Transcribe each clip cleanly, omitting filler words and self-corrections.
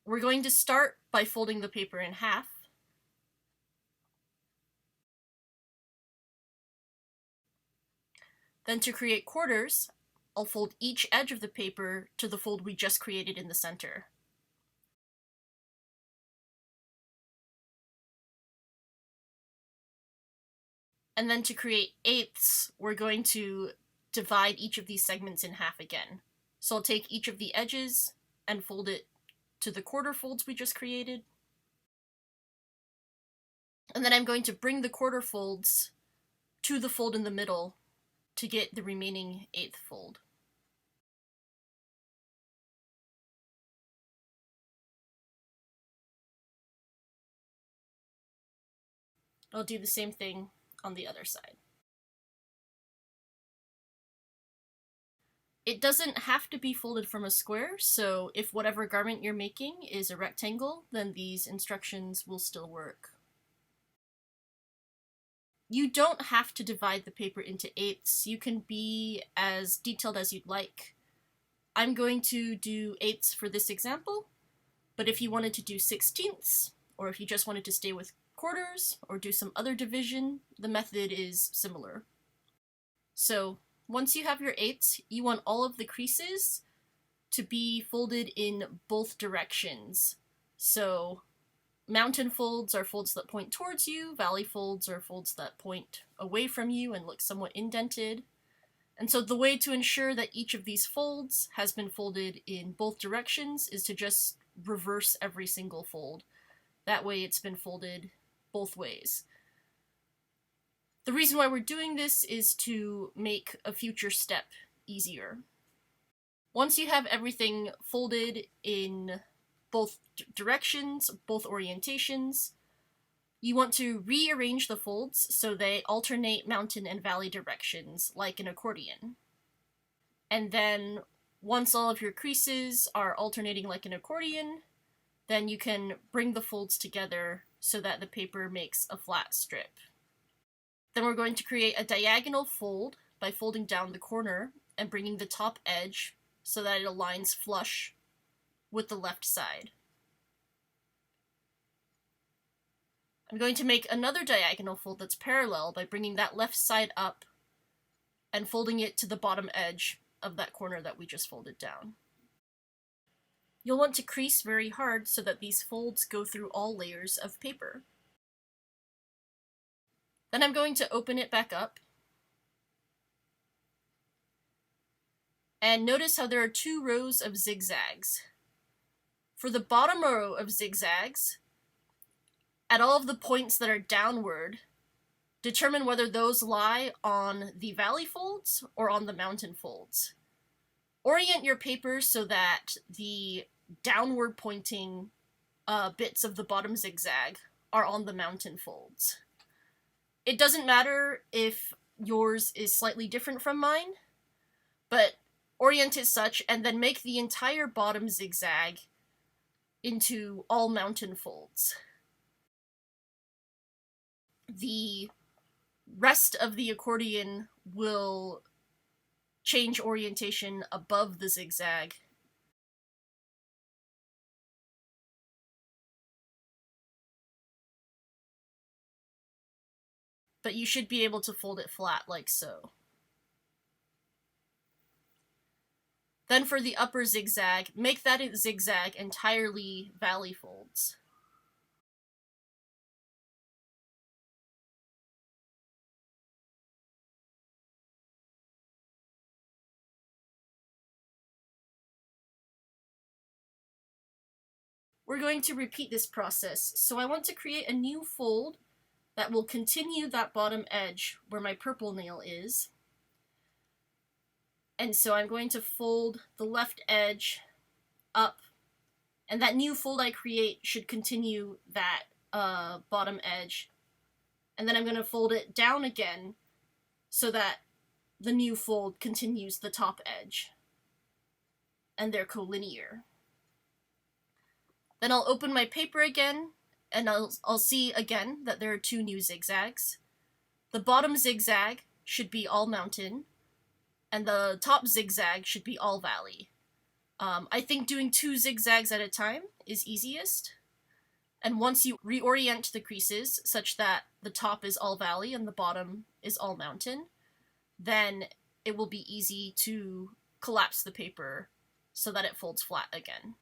We're going to start by folding the paper in half. Then to create quarters, I'll fold each edge of the paper to the fold we just created in the center. And then to create eighths, we're going to divide each of these segments in half again. So I'll take each of the edges and fold it to the quarter folds we just created. And then I'm going to bring the quarter folds to the fold in the middle to get the remaining eighth fold. I'll do the same thing on the other side. It doesn't have to be folded from a square, so if whatever garment you're making is a rectangle, then these instructions will still work. You don't have to divide the paper into eighths. You can be as detailed as you'd like. I'm going to do eighths for this example, but if you wanted to do sixteenths, or if you just wanted to stay with quarters, or do some other division, the method is similar. So once you have your eighths, you want all of the creases to be folded in both directions. So mountain folds are folds that point towards you, valley folds are folds that point away from you and look somewhat indented. And so the way to ensure that each of these folds has been folded in both directions is to just reverse every single fold. That way it's been folded both ways. The reason why we're doing this is to make a future step easier. Once you have everything folded in both directions, both orientations, you want to rearrange the folds so they alternate mountain and valley directions, like an accordion. And then once all of your creases are alternating like an accordion, then you can bring the folds together so that the paper makes a flat strip. Then we're going to create a diagonal fold by folding down the corner and bringing the top edge so that it aligns flush with the left side. I'm going to make another diagonal fold that's parallel by bringing that left side up and folding it to the bottom edge of that corner that we just folded down. You'll want to crease very hard so that these folds go through all layers of paper. Then I'm going to open it back up. And notice how there are 2 rows of zigzags. For the bottom row of zigzags, at all of the points that are downward, determine whether those lie on the valley folds or on the mountain folds. Orient your paper so that the downward pointing bits of the bottom zigzag are on the mountain folds. It doesn't matter if yours is slightly different from mine, but orient it such and then make the entire bottom zigzag into all mountain folds. The rest of the accordion will change orientation above the zigzag. But you should be able to fold it flat like so. Then for the upper zigzag, make that zigzag entirely valley folds. We're going to repeat this process, so I want to create a new fold that will continue that bottom edge where my purple nail is. And so I'm going to fold the left edge up, and that new fold I create should continue that bottom edge. And then I'm going to fold it down again so that the new fold continues the top edge. And they're collinear. Then I'll open my paper again, and I'll see again that there are 2 new zigzags. The bottom zigzag should be all mountain, and the top zigzag should be all valley. I think doing 2 zigzags at a time is easiest. And once you reorient the creases such that the top is all valley and the bottom is all mountain, then it will be easy to collapse the paper so that it folds flat again.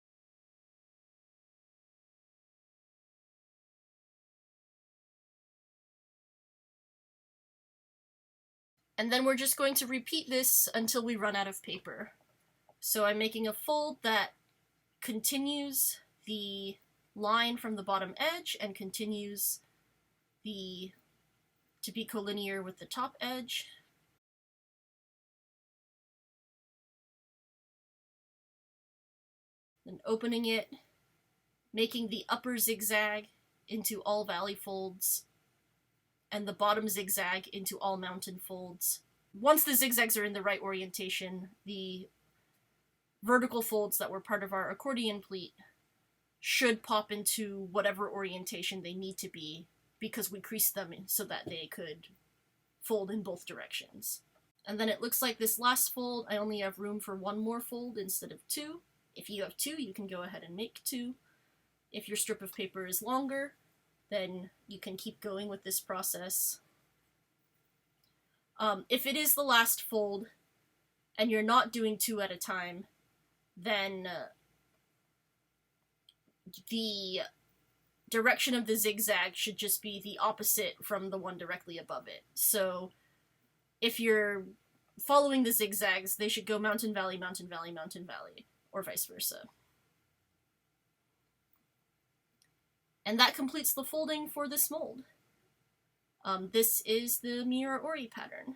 And then we're just going to repeat this until we run out of paper. So I'm making a fold that continues the line from the bottom edge and continues to be collinear with the top edge. Then opening it, making the upper zigzag into all valley folds, and the bottom zigzag into all mountain folds. Once the zigzags are in the right orientation, the vertical folds that were part of our accordion pleat should pop into whatever orientation they need to be, because we creased them so that they could fold in both directions. And then it looks like this last fold, I only have room for one more fold instead of two. If you have two, you can go ahead and make two. If your strip of paper is longer, then you can keep going with this process. If it is the last fold and you're not doing two at a time, then the direction of the zigzag should just be the opposite from the one directly above it. So if you're following the zigzags, they should go mountain, valley, mountain, valley, mountain, valley, or vice versa. And that completes the folding for this mold. This is the Mirror Ori pattern.